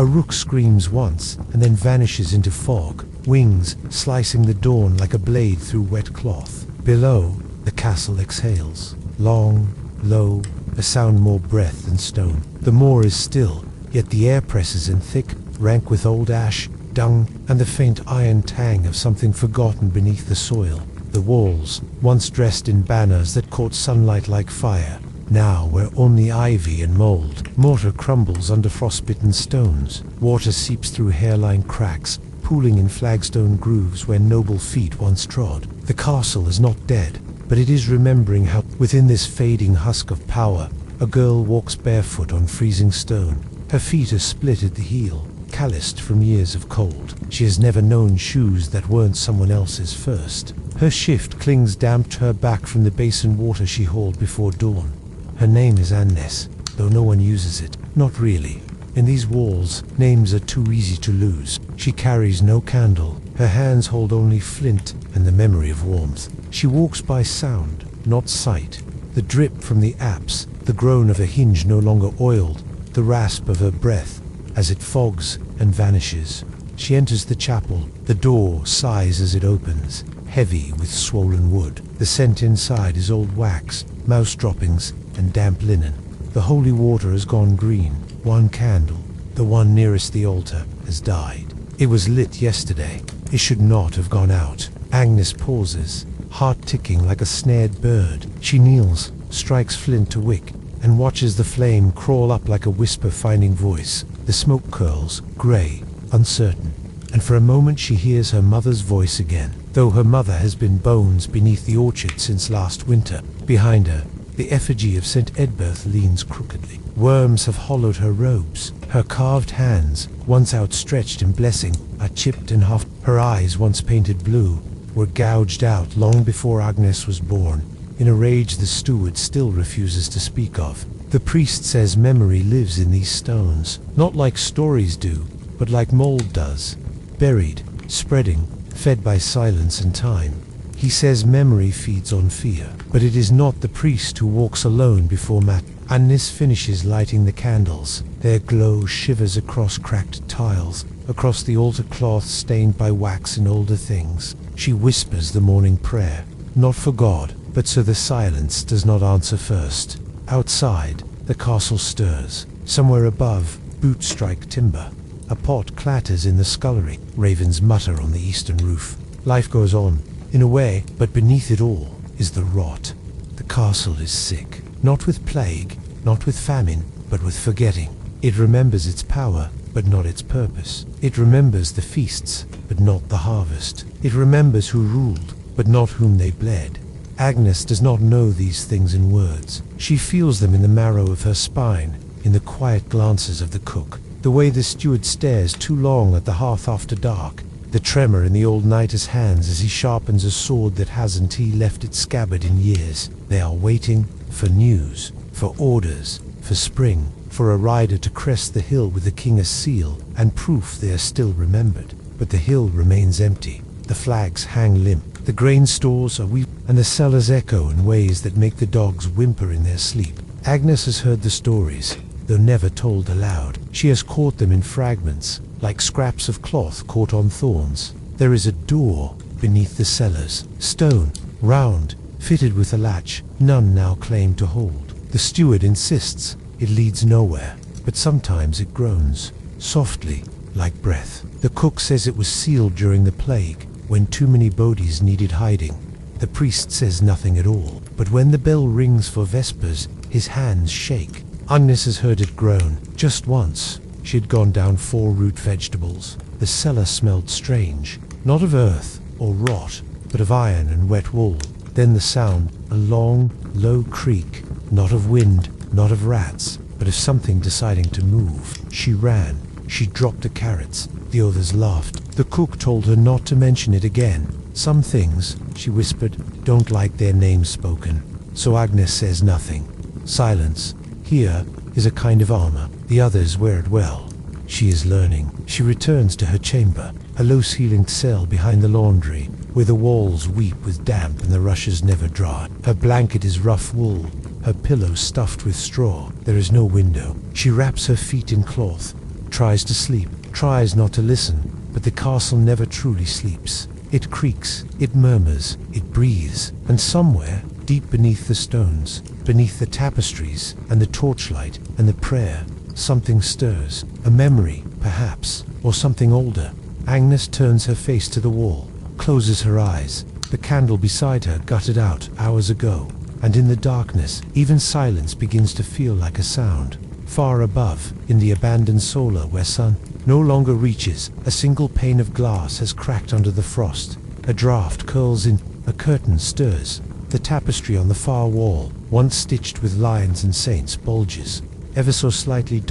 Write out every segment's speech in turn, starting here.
A rook screams once and then vanishes into fog, wings slicing the dawn like a blade through wet cloth. Below, the castle exhales. Long, low, a sound more breath than stone. The moor is still, yet the air presses in thick, rank with old ash, dung, and the faint iron tang of something forgotten beneath the soil. The walls, once dressed in banners that caught sunlight like fire, now wear only ivy and mold. Mortar crumbles under frostbitten stones. Water seeps through hairline cracks, pooling in flagstone grooves where noble feet once trod. The castle is not dead, but it is remembering how, within this fading husk of power, a girl walks barefoot on freezing stone. Her feet are split at the heel, calloused from years of cold. She has never known shoes that weren't someone else's first. Her shift clings damp to her back from the basin water she hauled before dawn. Her name is Agnes, though no one uses it. Not really. In these walls, names are too easy to lose. She carries no candle. Her hands hold only flint and the memory of warmth. She walks by sound, not sight. The drip from the apse, the groan of a hinge no longer oiled, the rasp of her breath as it fogs and vanishes. She enters the chapel. The door sighs as it opens, heavy with swollen wood. The scent inside is old wax, mouse droppings, and damp linen. The holy water has gone green. One candle, the one nearest the altar, has died. It was lit yesterday. It should not have gone out. Agnes pauses, heart ticking like a snared bird. She kneels, strikes flint to wick, and watches the flame crawl up like a whisper finding voice. The smoke curls, grey, uncertain, and for a moment she hears her mother's voice again, though her mother has been bones beneath the orchard since last winter. Behind her, the effigy of St. Edberth leans crookedly. Worms have hollowed her robes. Her carved hands, once outstretched in blessing, are chipped and half. Her eyes, once painted blue, were gouged out long before Agnes was born, in a rage the steward still refuses to speak of. The priest says memory lives in these stones, not like stories do, but like mold does, buried, spreading, fed by silence and time. He says memory feeds on fear, but it is not the priest who walks alone before Matt. Agnes finishes lighting the candles. Their glow shivers across cracked tiles, across the altar cloth stained by wax and older things. She whispers the morning prayer, not for God, but so the silence does not answer first. Outside, the castle stirs. Somewhere above, boots strike timber. A pot clatters in the scullery. Ravens mutter on the eastern roof. Life goes on, in a way, but beneath it all is the rot. The castle is sick, not with plague, not with famine, but with forgetting. It remembers its power, but not its purpose. It remembers the feasts, but not the harvest. It remembers who ruled, but not whom they bled. Agnes does not know these things in words. She feels them in the marrow of her spine, in the quiet glances of the cook, the way the steward stares too long at the hearth after dark, the tremor in the old knight's hands as he sharpens a sword that hasn't he left its scabbard in years. They are waiting for news, for orders, for spring, for a rider to crest the hill with the king's seal, and proof they are still remembered. But the hill remains empty. The flags hang limp. The grain stores are weak, and the cellars echo in ways that make the dogs whimper in their sleep. Agnes has heard the stories, though never told aloud. She has caught them in fragments, like scraps of cloth caught on thorns. There is a door beneath the cellars, stone, round, fitted with a latch none now claim to hold. The steward insists it leads nowhere, but sometimes it groans, softly, like breath. The cook says it was sealed during the plague, when too many bodies needed hiding. The priest says nothing at all, but when the bell rings for vespers, his hands shake. Agnes has heard it groan, just once. She had gone down 4 root vegetables. The cellar smelled strange, not of earth or rot, but of iron and wet wool. Then the sound, a long, low creak, not of wind, not of rats, but of something deciding to move. She ran. She dropped the carrots. The others laughed. The cook told her not to mention it again. Some things, she whispered, don't like their names spoken. So Agnes says nothing. Silence. Here is a kind of armor. The others wear it well. She is learning. She returns to her chamber, a low-ceilinged cell behind the laundry, where the walls weep with damp and the rushes never dry. Her blanket is rough wool, her pillow stuffed with straw. There is no window. She wraps her feet in cloth, tries to sleep, tries not to listen, but the castle never truly sleeps. It creaks, it murmurs, it breathes, and somewhere, deep beneath the stones, beneath the tapestries, and the torchlight, and the prayer, something stirs. A memory, perhaps, or something older. Agnes turns her face to the wall, closes her eyes, the candle beside her gutted out hours ago, and in the darkness, even silence begins to feel like a sound. Far above, in the abandoned solar where sun no longer reaches, a single pane of glass has cracked under the frost. A draft curls in, a curtain stirs. The tapestry on the far wall, once stitched with lions and saints, bulges, ever so slightly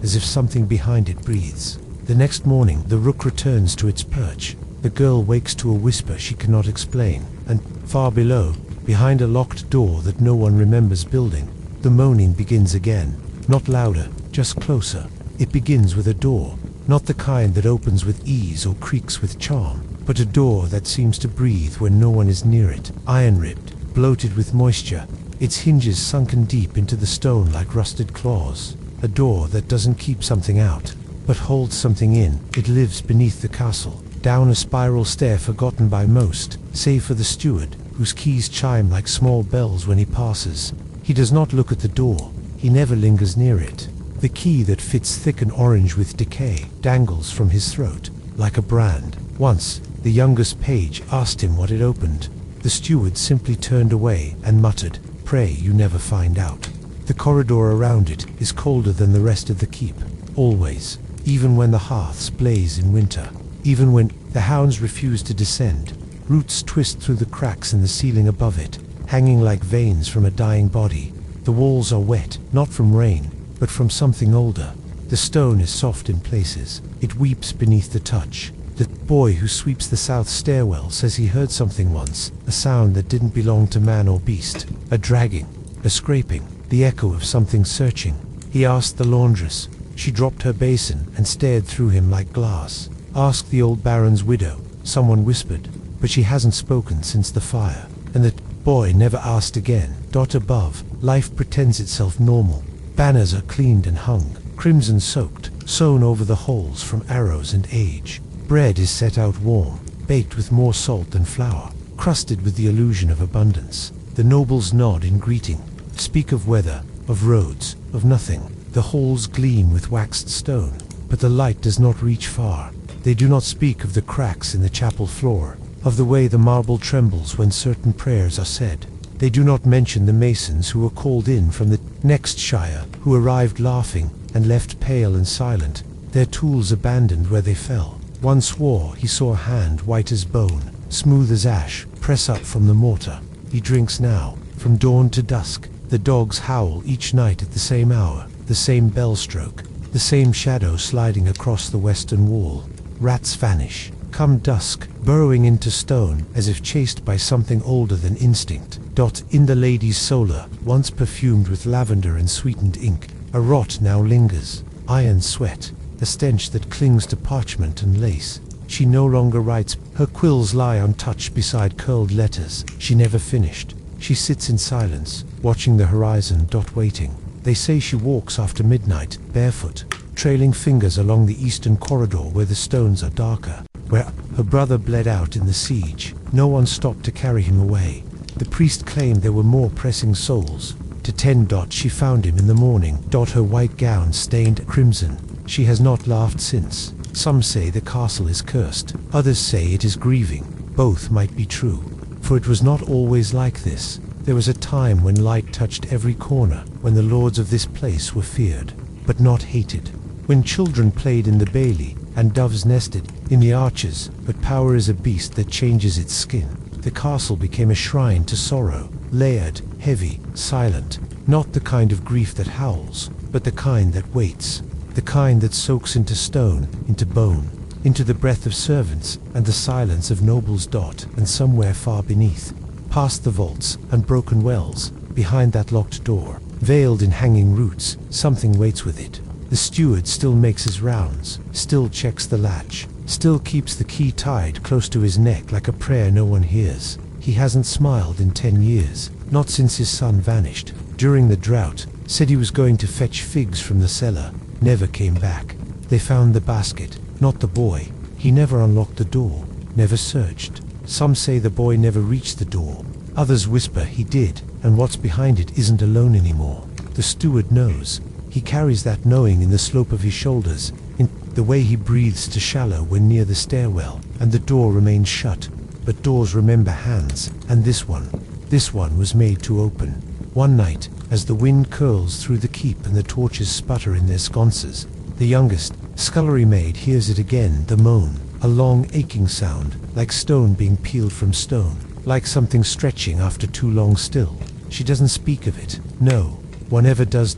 as if something behind it breathes. The next morning, the rook returns to its perch. The girl wakes to a whisper she cannot explain, and, far below, behind a locked door that no one remembers building, the moaning begins again. Not louder, just closer. It begins with a door, not the kind that opens with ease or creaks with charm, but a door that seems to breathe when no one is near it. Iron-ribbed, bloated with moisture, its hinges sunken deep into the stone like rusted claws. A door that doesn't keep something out, but holds something in. It lives beneath the castle, down a spiral stair forgotten by most, save for the steward, whose keys chime like small bells when he passes. He does not look at the door, he never lingers near it. The key that fits thick and orange with decay dangles from his throat, like a brand. Once, the youngest page asked him what it opened. The steward simply turned away and muttered, "Pray you never find out." The corridor around it is colder than the rest of the keep, always, even when the hearths blaze in winter, even when the hounds refuse to descend. Roots twist through the cracks in the ceiling above it, hanging like veins from a dying body. The walls are wet, not from rain, but from something older. The stone is soft in places. It weeps beneath the touch. The boy who sweeps the south stairwell says he heard something once, a sound that didn't belong to man or beast. A dragging, a scraping, the echo of something searching. He asked the laundress. She dropped her basin and stared through him like glass. Ask the old baron's widow, someone whispered, but she hasn't spoken since the fire. And the boy never asked again. Above, life pretends itself normal. Banners are cleaned and hung, crimson soaked, sewn over the holes from arrows and age. Bread is set out warm, baked with more salt than flour, crusted with the illusion of abundance. The nobles nod in greeting, speak of weather, of roads, of nothing. The halls gleam with waxed stone, but the light does not reach far. They do not speak of the cracks in the chapel floor, of the way the marble trembles when certain prayers are said. They do not mention the masons who were called in from the next shire, who arrived laughing and left pale and silent, their tools abandoned where they fell. One swore he saw a hand white as bone, smooth as ash, press up from the mortar. He drinks now, from dawn to dusk. The dogs howl each night at the same hour, the same bell stroke, the same shadow sliding across the western wall. Rats vanish, come dusk, burrowing into stone as if chased by something older than instinct. In the lady's solar, once perfumed with lavender and sweetened ink, a rot now lingers. Iron sweat, a stench that clings to parchment and lace. She no longer writes. Her quills lie untouched beside curled letters. She never finished. She sits in silence, watching the horizon. Waiting. They say she walks after midnight, barefoot, trailing fingers along the eastern corridor where the stones are darker, where her brother bled out in the siege. No one stopped to carry him away. The priest claimed there were more pressing souls. To tend. She found him in the morning. Her white gown stained crimson. She has not laughed since. Some say the castle is cursed. Others say it is grieving. Both might be true. For it was not always like this. There was a time when light touched every corner, when the lords of this place were feared, but not hated. When children played in the bailey, and doves nested in the arches, but power is a beast that changes its skin. The castle became a shrine to sorrow, layered, heavy, silent, not the kind of grief that howls, but the kind that waits, the kind that soaks into stone, into bone, into the breath of servants and the silence of nobles. And somewhere far beneath, past the vaults and broken wells, behind that locked door, veiled in hanging roots, something waits with it. The steward still makes his rounds, still checks the latch, still keeps the key tied close to his neck like a prayer no one hears. He hasn't smiled in 10 years, not since his son vanished. During the drought, said he was going to fetch figs from the cellar, never came back. They found the basket, not the boy. He never unlocked the door, never searched. Some say the boy never reached the door. Others whisper he did, and what's behind it isn't alone anymore. The steward knows. He carries that knowing in the slope of his shoulders, in the way he breathes to shallow when near the stairwell, and the door remains shut. But doors remember hands, and this one was made to open. One night, as the wind curls through the keep and the torches sputter in their sconces, the youngest, scullery maid hears it again, the moan, a long aching sound, like stone being peeled from stone, like something stretching after too long still. She doesn't speak of it, no, one ever does.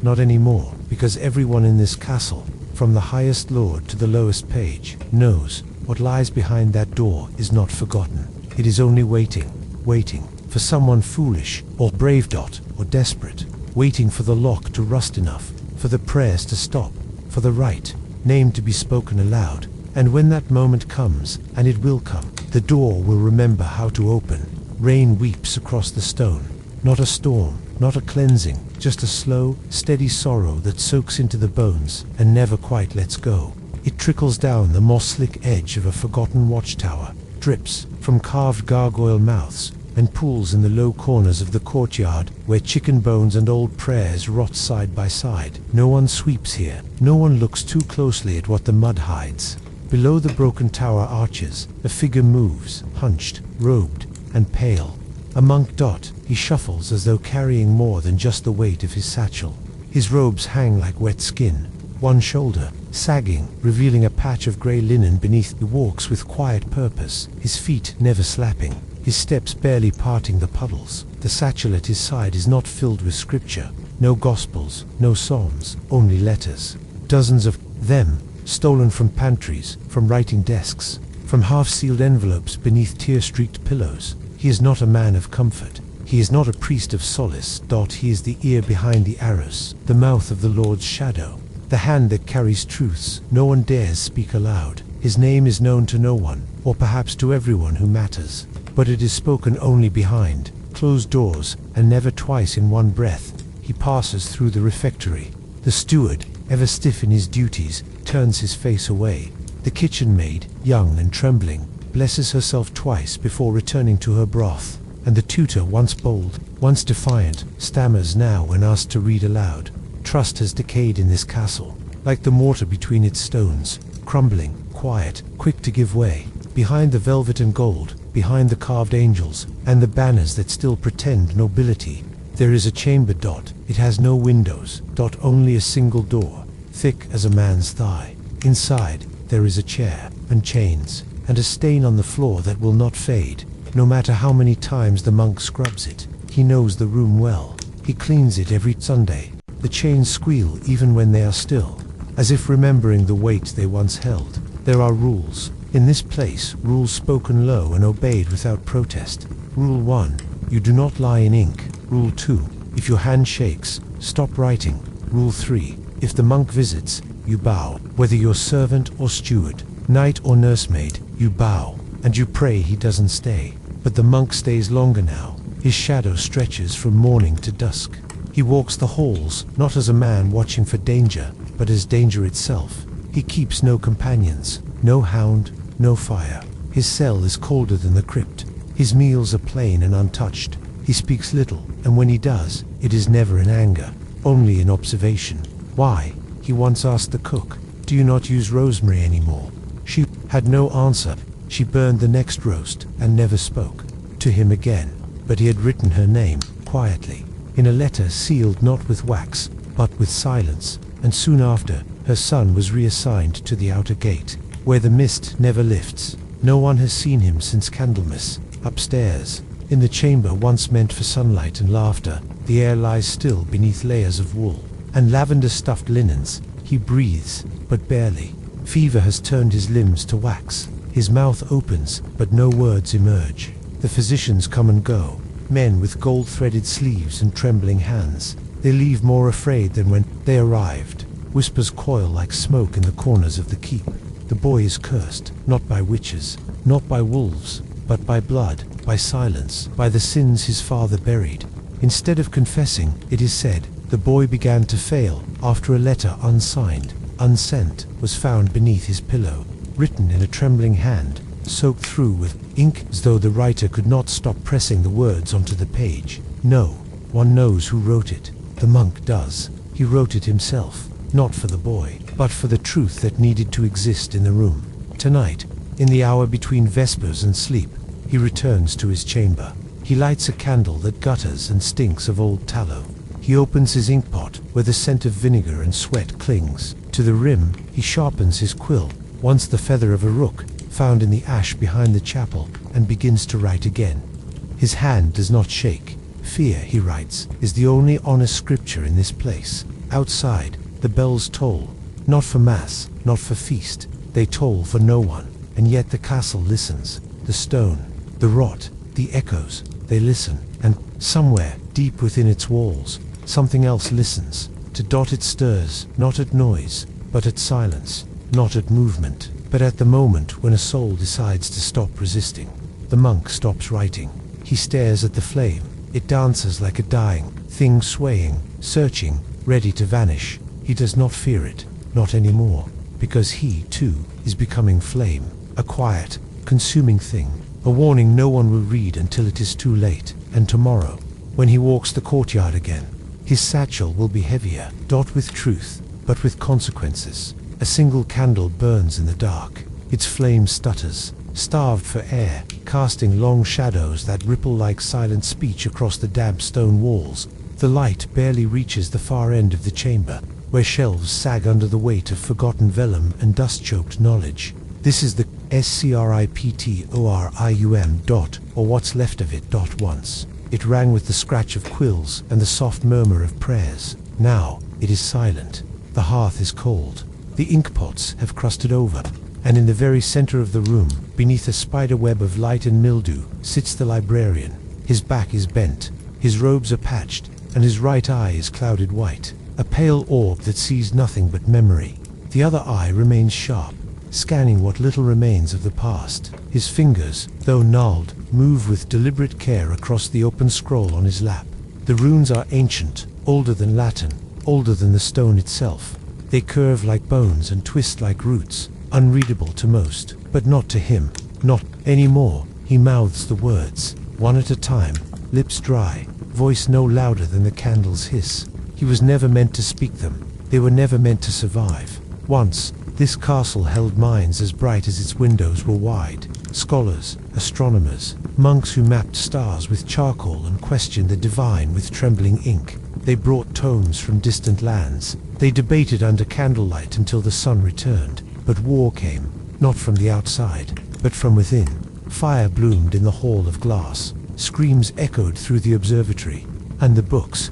Not anymore, because everyone in this castle, from the highest lord to the lowest page, knows what lies behind that door is not forgotten. It is only waiting for someone foolish or brave, or desperate, waiting for the lock to rust enough, for the prayers to stop, for the right name to be spoken aloud. And when that moment comes, and it will come, the door will remember how to open. Rain weeps across the stone, not a storm, not a cleansing, just a slow, steady sorrow that soaks into the bones and never quite lets go. It trickles down the moss-slick edge of a forgotten watchtower, drips from carved gargoyle mouths, and pools in the low corners of the courtyard where chicken bones and old prayers rot side by side. No one sweeps here. No one looks too closely at what the mud hides. Below the broken tower arches, a figure moves, hunched, robed, and pale. A monk. He shuffles as though carrying more than just the weight of his satchel. His robes hang like wet skin, one shoulder sagging, revealing a patch of grey linen beneath. He walks with quiet purpose, his feet never slapping, his steps barely parting the puddles. The satchel at his side is not filled with scripture, no gospels, no psalms, only letters. Dozens of them, stolen from pantries, from writing desks, from half-sealed envelopes beneath tear-streaked pillows. He is not a man of comfort. He is not a priest of solace. He is the ear behind the arras, the mouth of the Lord's shadow, the hand that carries truths no one dares speak aloud. His name is known to no one, or perhaps to everyone who matters, but it is spoken only behind closed doors, and never twice in one breath. He passes through the refectory. The steward, ever stiff in his duties, turns his face away. The kitchen maid, young and trembling, blesses herself twice before returning to her broth, and the tutor, once bold, once defiant, stammers now when asked to read aloud. Trust has decayed in this castle, like the mortar between its stones, crumbling, quiet, quick to give way. Behind the velvet and gold, behind the carved angels, and the banners that still pretend nobility, there is a chamber. It has no windows. Only a single door, thick as a man's thigh. Inside, there is a chair, and chains, and a stain on the floor that will not fade, no matter how many times the monk scrubs it. He knows the room well. He cleans it every Sunday. The chains squeal even when they are still, as if remembering the weight they once held. There are rules. In this place, rules spoken low and obeyed without protest. Rule 1. You do not lie in ink. Rule 2. If your hand shakes, stop writing. Rule 3. If the monk visits, you bow. Whether you're servant or steward, knight or nursemaid, you bow, and you pray he doesn't stay. But the monk stays longer now. His shadow stretches from morning to dusk. He walks the halls, not as a man watching for danger, but as danger itself. He keeps no companions, no hound, no fire. His cell is colder than the crypt. His meals are plain and untouched. He speaks little, and when he does, it is never in anger, only in observation. Why? He once asked the cook, "Do you not use rosemary anymore?" She had no answer. She burned the next roast and never spoke to him again. But he had written her name, quietly, in a letter sealed not with wax, but with silence, and soon after, her son was reassigned to the outer gate, where the mist never lifts. No one has seen him since Candlemas. Upstairs, in the chamber once meant for sunlight and laughter, the air lies still beneath layers of wool and lavender-stuffed linens. He breathes, but barely. Fever has turned his limbs to wax. His mouth opens, but no words emerge. The physicians come and go, men with gold-threaded sleeves and trembling hands. They leave more afraid than when they arrived. Whispers coil like smoke in the corners of the keep. The boy is cursed, not by witches, not by wolves, but by blood, by silence, by the sins his father buried. Instead of confessing, it is said, the boy began to fail after a letter unsigned. unsent, was found beneath his pillow, written in a trembling hand, soaked through with ink as though the writer could not stop pressing the words onto the page. No one knows who wrote it. The monk does. He wrote it himself, not for the boy, but for the truth that needed to exist in the room. Tonight, in the hour between vespers and sleep, he returns to his chamber. He lights a candle that gutters and stinks of old tallow. He opens his inkpot, where the scent of vinegar and sweat clings. To the rim, he sharpens his quill, once the feather of a rook, found in the ash behind the chapel, and begins to write again. His hand does not shake. Fear, he writes, is the only honest scripture in this place. Outside, the bells toll, not for mass, not for feast. They toll for no one, and yet the castle listens. The stone, the rot, the echoes, they listen, and somewhere, deep within its walls, something else listens. To dot it stirs, not at noise, but at silence, not at movement, but at the moment when a soul decides to stop resisting. The monk stops writing. He stares at the flame. It dances like a dying thing, swaying, searching, ready to vanish. He does not fear it, not anymore, because he, too, is becoming flame, a quiet, consuming thing, a warning no one will read until it is too late. And tomorrow, when he walks the courtyard again, his satchel will be heavier, not with truth, but with consequences. A single candle burns in the dark. Its flame stutters, starved for air, casting long shadows that ripple like silent speech across the damp stone walls. The light barely reaches the far end of the chamber, where shelves sag under the weight of forgotten vellum and dust-choked knowledge. This is the scriptorium dot, or what's left of it. Once it rang with the scratch of quills and the soft murmur of prayers. Now it is silent. The hearth is cold. The inkpots have crusted over, and in the very center of the room, beneath a spider web of light and mildew, sits the librarian. His back is bent, his robes are patched, and his right eye is clouded white, a pale orb that sees nothing but memory. The other eye remains sharp, scanning what little remains of the past. His fingers, though gnarled, move with deliberate care across the open scroll on his lap. The runes are ancient, older than Latin, older than the stone itself. They curve like bones and twist like roots, unreadable to most, but not to him. Not anymore. He mouths the words, one at a time, lips dry, voice no louder than the candle's hiss. He was never meant to speak them. They were never meant to survive. Once, this castle held minds as bright as its windows were wide. Scholars, astronomers, monks who mapped stars with charcoal and questioned the divine with trembling ink. They brought tomes from distant lands. They debated under candlelight until the sun returned. But war came, not from the outside, but from within. Fire bloomed in the hall of glass. Screams echoed through the observatory. And the books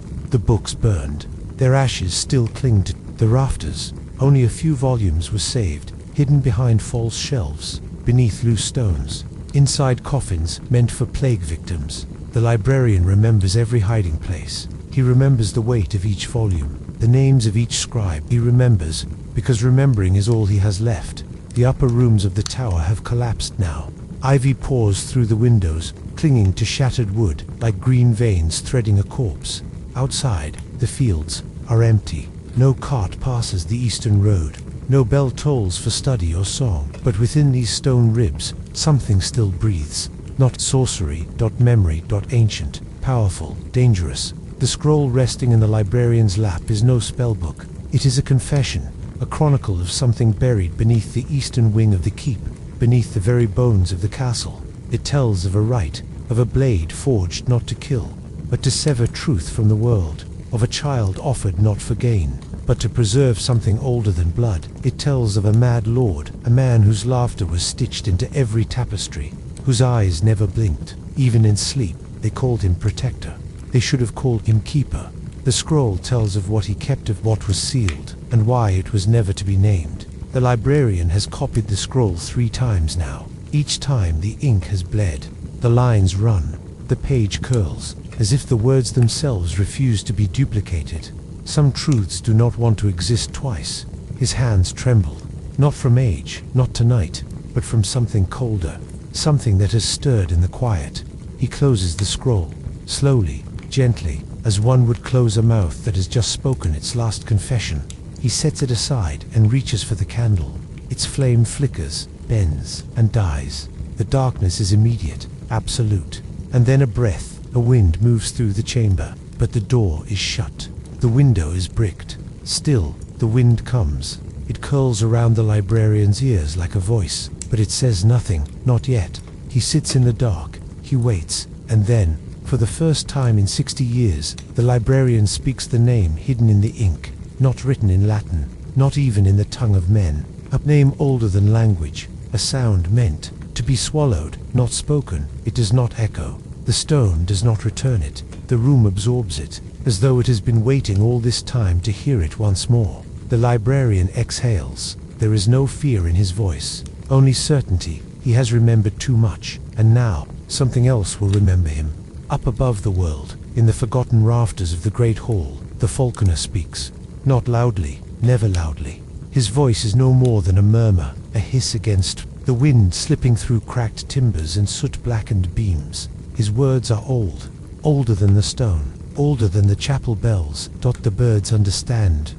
burned. Their ashes still cling to the rafters. Only a few volumes were saved, hidden behind false shelves, beneath loose stones, inside coffins meant for plague victims. The librarian remembers every hiding place. He remembers the weight of each volume, the names of each scribe. He remembers, because remembering is all he has left. The upper rooms of the tower have collapsed now. Ivy pours through the windows, clinging to shattered wood, like green veins threading a corpse. Outside, the fields are empty. No cart passes the eastern road. No bell tolls for study or song. But within these stone ribs, something still breathes. Not sorcery, memory, ancient, powerful, dangerous. The scroll resting in the librarian's lap is no spellbook. It is a confession, a chronicle of something buried beneath the eastern wing of the keep, beneath the very bones of the castle. It tells of a rite, of a blade forged not to kill, but to sever truth from the world, of a child offered not for gain, but to preserve something older than blood. It tells of a mad lord, a man whose laughter was stitched into every tapestry, whose eyes never blinked. Even in sleep, they called him protector. They should have called him keeper. The scroll tells of what he kept, of what was sealed, and why it was never to be named. The librarian has copied the scroll 3 times now. Each time the ink has bled. The lines run. The page curls, as if the words themselves refuse to be duplicated. Some truths do not want to exist twice. His hands tremble, not from age, not tonight, but from something colder, something that has stirred in the quiet. He closes the scroll, slowly, gently, as one would close a mouth that has just spoken its last confession. He sets it aside and reaches for the candle. Its flame flickers, bends, and dies. The darkness is immediate, absolute. And then a breath, a wind moves through the chamber, but the door is shut. The window is bricked. Still, the wind comes. It curls around the librarian's ears like a voice, but it says nothing, not yet. He sits in the dark. He waits, and then, for the first time in 60 years, the librarian speaks the name hidden in the ink, not written in Latin, not even in the tongue of men. A name older than language, a sound meant to be swallowed, not spoken. It does not echo. The stone does not return it. The room absorbs it, as though it has been waiting all this time to hear it once more. The librarian exhales. There is no fear in his voice, only certainty. He has remembered too much, and now something else will remember him. Up above the world, in the forgotten rafters of the great hall, the falconer speaks. Not loudly, never loudly. His voice is no more than a murmur, a hiss against the wind slipping through cracked timbers and soot-blackened beams. His words are old, older than the stone, older than the chapel bells. The birds understand,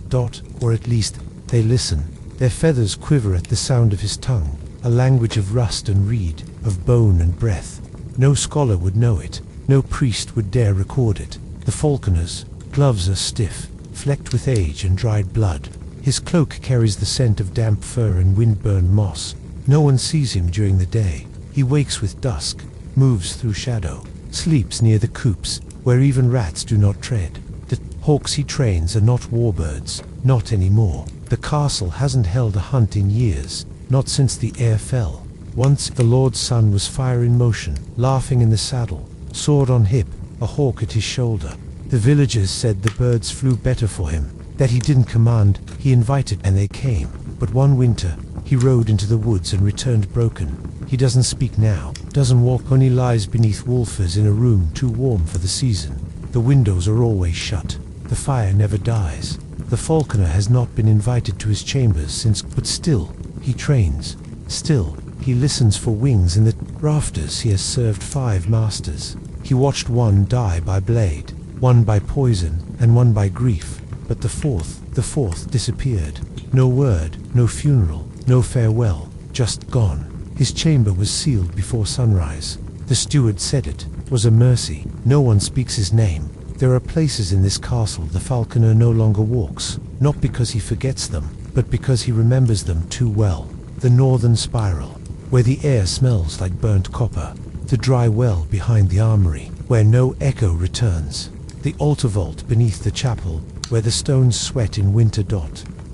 or at least they listen. Their feathers quiver at the sound of his tongue, a language of rust and reed, of bone and breath. No scholar would know it, no priest would dare record it. The falconer's gloves are stiff, flecked with age and dried blood. His cloak carries the scent of damp fur and wind-burned moss. No one sees him during the day. He wakes with dusk, moves through shadow, sleeps near the coops, where even rats do not tread. The hawks he trains are not warbirds, not anymore. The castle hasn't held a hunt in years, not since the air fell. Once the Lord's son was fire in motion, laughing in the saddle, sword on hip, a hawk at his shoulder. The villagers said the birds flew better for him, that he didn't command, he invited and they came. But one winter, he rode into the woods and returned broken. He doesn't speak now, doesn't walk, only lies beneath wolfers in a room too warm for the season. The windows are always shut. The fire never dies. The falconer has not been invited to his chambers since, but still, he trains. Still, he listens for wings in the rafters. He has served 5 masters. He watched one die by blade, one by poison, and one by grief. But the fourth disappeared. No word, no funeral, no farewell, just gone. His chamber was sealed before sunrise. The steward said it was a mercy. No one speaks his name. There are places in this castle the falconer no longer walks, not because he forgets them, but because he remembers them too well. The northern spiral, where the air smells like burnt copper. The dry well behind the armory, where no echo returns. The altar vault beneath the chapel, where the stones sweat in winter.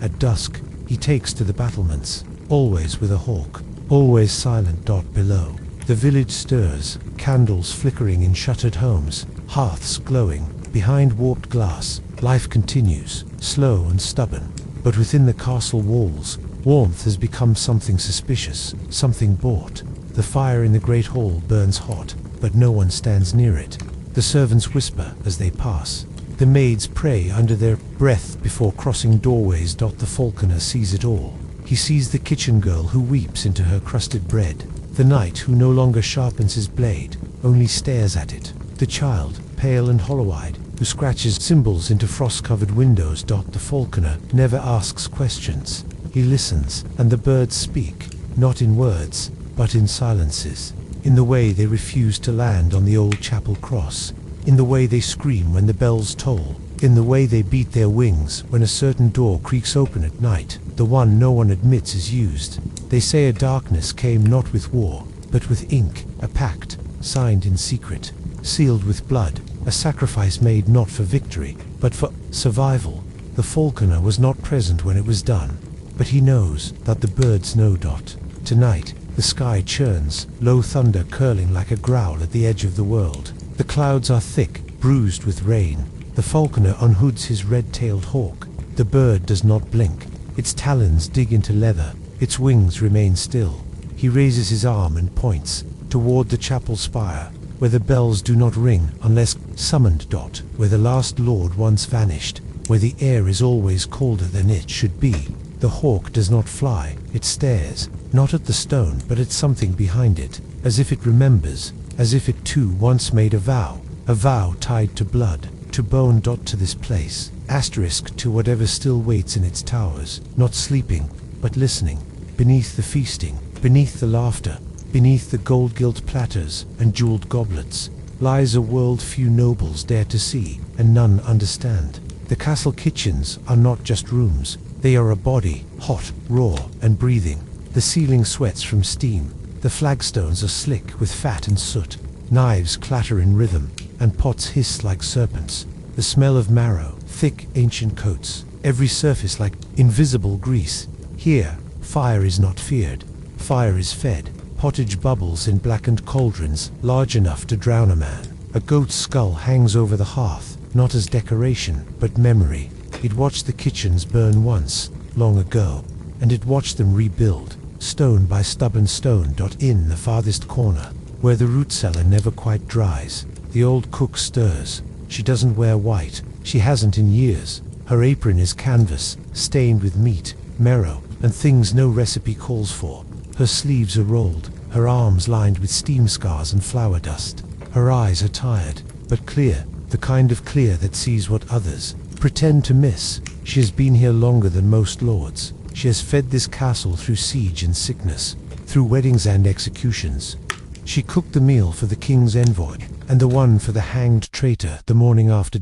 At dusk, he takes to the battlements, always with a hawk, always silent. Below, the village stirs, candles flickering in shuttered homes, hearths glowing. Behind warped glass, life continues, slow and stubborn. But within the castle walls, warmth has become something suspicious, something bought. The fire in the great hall burns hot, but no one stands near it. The servants whisper as they pass. The maids pray under their breath before crossing doorways. The falconer sees it all. He sees the kitchen girl who weeps into her crusted bread, the knight who no longer sharpens his blade, only stares at it, the child, pale and hollow-eyed, who scratches symbols into frost-covered windows. The falconer never asks questions. He listens, and the birds speak, not in words, but in silences, in the way they refuse to land on the old chapel cross, in the way they scream when the bells toll, in the way they beat their wings when a certain door creaks open at night, the one no one admits is used. They say a darkness came not with war, but with ink, a pact, signed in secret, sealed with blood, a sacrifice made not for victory, but for survival. The falconer was not present when it was done, but he knows that the birds know. Tonight, the sky churns, low thunder curling like a growl at the edge of the world. The clouds are thick, bruised with rain. The falconer unhoods his red-tailed hawk. The bird does not blink. Its talons dig into leather. Its wings remain still. He raises his arm and points toward the chapel spire, where the bells do not ring unless summoned. Where the last lord once vanished, where the air is always colder than it should be. The hawk does not fly. It stares, not at the stone but at something behind it, as if it remembers, as if it too once made a vow tied to blood. to bone. To this place, asterisk to whatever still waits in its towers, not sleeping, but listening. Beneath the feasting, beneath the laughter, beneath the gold-gilt platters and jeweled goblets, lies a world few nobles dare to see, and none understand. The castle kitchens are not just rooms, they are a body, hot, raw, and breathing. The ceiling sweats from steam, the flagstones are slick with fat and soot, knives clatter in rhythm, and pots hiss like serpents. The smell of marrow, thick ancient coats, every surface like invisible grease. Here, fire is not feared, fire is fed. Pottage bubbles in blackened cauldrons, large enough to drown a man. A goat's skull hangs over the hearth, not as decoration, but memory. It watched the kitchens burn once, long ago, and it watched them rebuild, stone by stubborn stone. In the farthest corner, where the root cellar never quite dries, the old cook stirs. She doesn't wear white, she hasn't in years. Her apron is canvas, stained with meat, marrow, and things no recipe calls for. Her sleeves are rolled, her arms lined with steam scars and flour dust. Her eyes are tired, but clear, the kind of clear that sees what others pretend to miss. She has been here longer than most lords. She has fed this castle through siege and sickness, through weddings and executions. She cooked the meal for the king's envoy, and the one for the hanged traitor the morning after.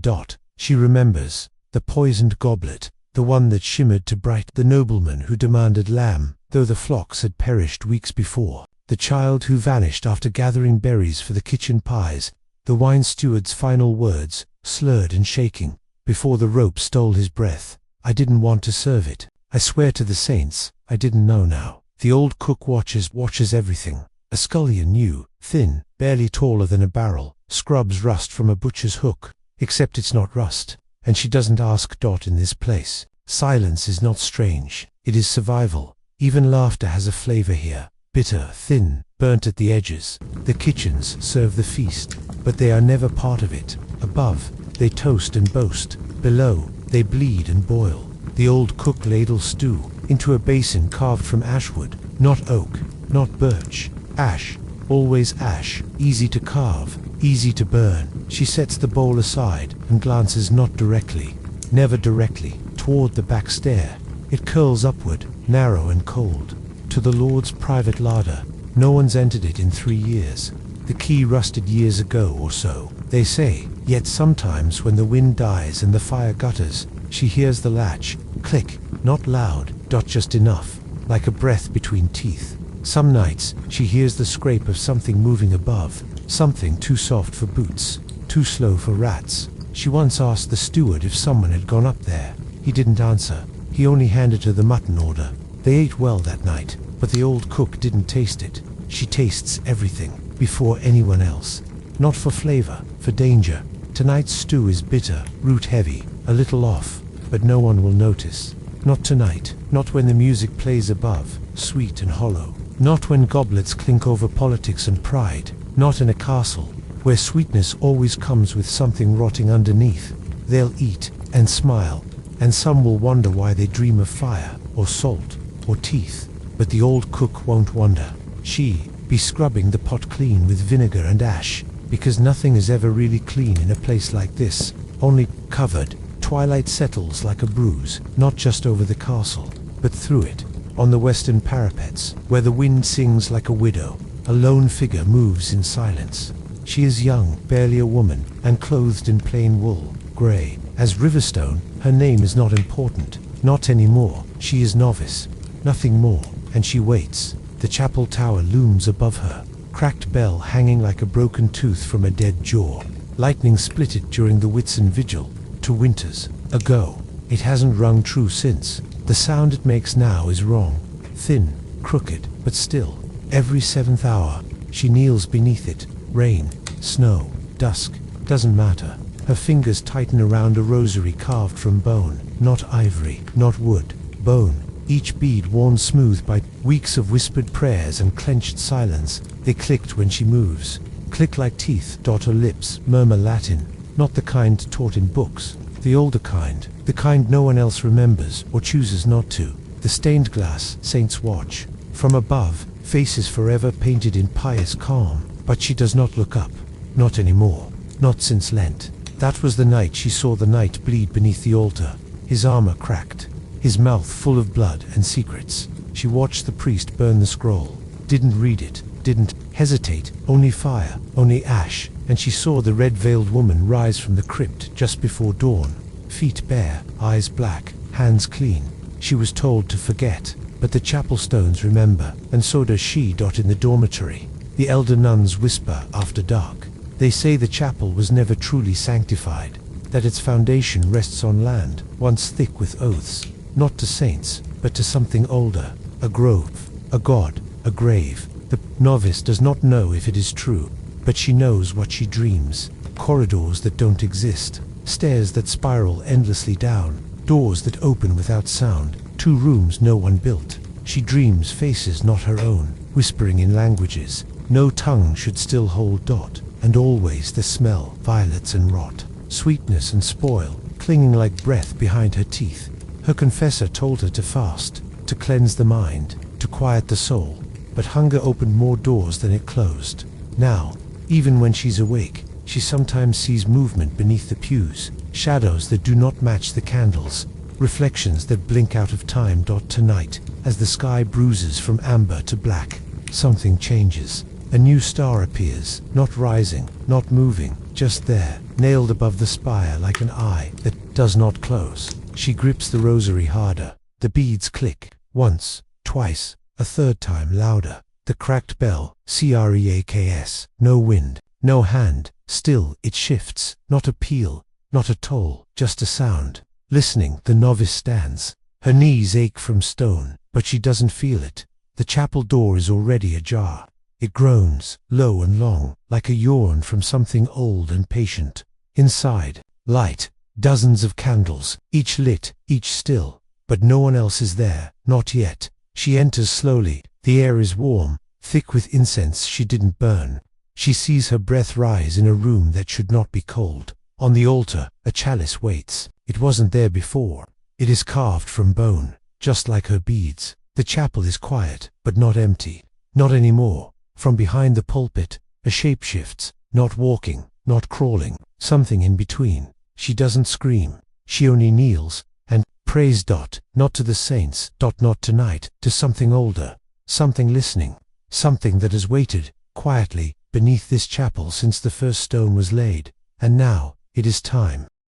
She remembers the poisoned goblet, the one that shimmered to bright, the nobleman who demanded lamb, though the flocks had perished weeks before, the child who vanished after gathering berries for the kitchen pies, the wine steward's final words, slurred and shaking, before the rope stole his breath. I didn't want to serve it. I swear to the saints, I didn't know now. The old cook watches everything. A scullion new, thin, barely taller than a barrel, scrubs rust from a butcher's hook, except it's not rust, and she doesn't ask. In this place, silence is not strange, it is survival. Even laughter has a flavor here, bitter, thin, burnt at the edges. The kitchens serve the feast, but they are never part of it. Above, they toast and boast. Below, they bleed and boil. The old cook ladles stew into a basin carved from ashwood, not oak, not birch. Ash, always ash, easy to carve, easy to burn. She sets the bowl aside and glances not directly, never directly, toward the back stair. It curls upward, narrow and cold, to the lord's private larder. No one's entered it in 3 years. The key rusted years ago or so, they say. Yet sometimes when the wind dies and the fire gutters, she hears the latch click, not loud, just enough, like a breath between teeth. Some nights she hears the scrape of something moving above, something too soft for boots, too slow for rats. She once asked the steward if someone had gone up there. He didn't answer. He only handed her the mutton order. They ate well that night, but the old cook didn't taste it. She tastes everything, before anyone else. Not for flavor, for danger. Tonight's stew is bitter, root heavy, a little off, but no one will notice. Not tonight, not when the music plays above, sweet and hollow. Not when goblets clink over politics and pride. Not in a castle, where sweetness always comes with something rotting underneath. They'll eat and smile, and some will wonder why they dream of fire, or salt, or teeth. But the old cook won't wonder. She be scrubbing the pot clean with vinegar and ash, because nothing is ever really clean in a place like this, only covered. Twilight settles like a bruise, not just over the castle, but through it. On the western parapets, where the wind sings like a widow, a lone figure moves in silence. She is young, barely a woman, and clothed in plain wool, grey. As Riverstone, her name is not important. Not anymore. She is novice. Nothing more. And she waits. The chapel tower looms above her, cracked bell hanging like a broken tooth from a dead jaw. Lightning split it during the Whitsun vigil, 2 winters ago. It hasn't rung true since. The sound it makes now is wrong, thin, crooked, but still. Every 7th hour, she kneels beneath it. Rain, snow, dusk, doesn't matter. Her fingers tighten around a rosary carved from bone, not ivory, not wood, bone. Each bead worn smooth by weeks of whispered prayers and clenched silence. They clicked when she moves. Click like teeth. Her lips murmur Latin, not the kind taught in books. The older kind, the kind no one else remembers or chooses not to. The stained glass saints watch. From above, faces forever painted in pious calm. But she does not look up. Not anymore. Not since Lent. That was the night she saw the knight bleed beneath the altar, his armor cracked, his mouth full of blood and secrets. She watched the priest burn the scroll, didn't read it, didn't hesitate, only fire, only ash, and she saw the red-veiled woman rise from the crypt just before dawn, feet bare, eyes black, hands clean. She was told to forget, but the chapel stones remember, and so does she. In the dormitory, the elder nuns whisper after dark. They say the chapel was never truly sanctified, that its foundation rests on land, once thick with oaths, not to saints, but to something older, a grove, a god, a grave. The novice does not know if it is true, but she knows what she dreams. Corridors that don't exist, stairs that spiral endlessly down, doors that open without sound, 2 rooms no one built. She dreams faces not her own, whispering in languages no tongue should still hold. And always the smell, violets and rot, sweetness and spoil, clinging like breath behind her teeth. Her confessor told her to fast, to cleanse the mind, to quiet the soul, but hunger opened more doors than it closed. Now, even when she's awake, she sometimes sees movement beneath the pews, shadows that do not match the candles, reflections that blink out of time. Tonight, as the sky bruises from amber to black, something changes. A new star appears, not rising, not moving, just there, nailed above the spire like an eye that does not close. She grips the rosary harder. The beads click, once, twice, a third time louder. The cracked bell, cracks, no wind, no hand, still it shifts, not a peal, not a toll, just a sound. Listening, the novice stands. Her knees ache from stone, but she doesn't feel it. The chapel door is already ajar. It groans, low and long, like a yawn from something old and patient. Inside, light, dozens of candles, each lit, each still, but no one else is there, not yet. She enters slowly. The air is warm, thick with incense she didn't burn. She sees her breath rise in a room that should not be cold. On the altar, a chalice waits. It wasn't there before. It is carved from bone, just like her beads. The chapel is quiet, but not empty. Not anymore. From behind the pulpit, a shape shifts, not walking, not crawling, something in between. She doesn't scream. She only kneels and prays. Not to the saints. Not tonight. To something older, something listening, something that has waited quietly beneath this chapel since the first stone was laid. And now, it is time.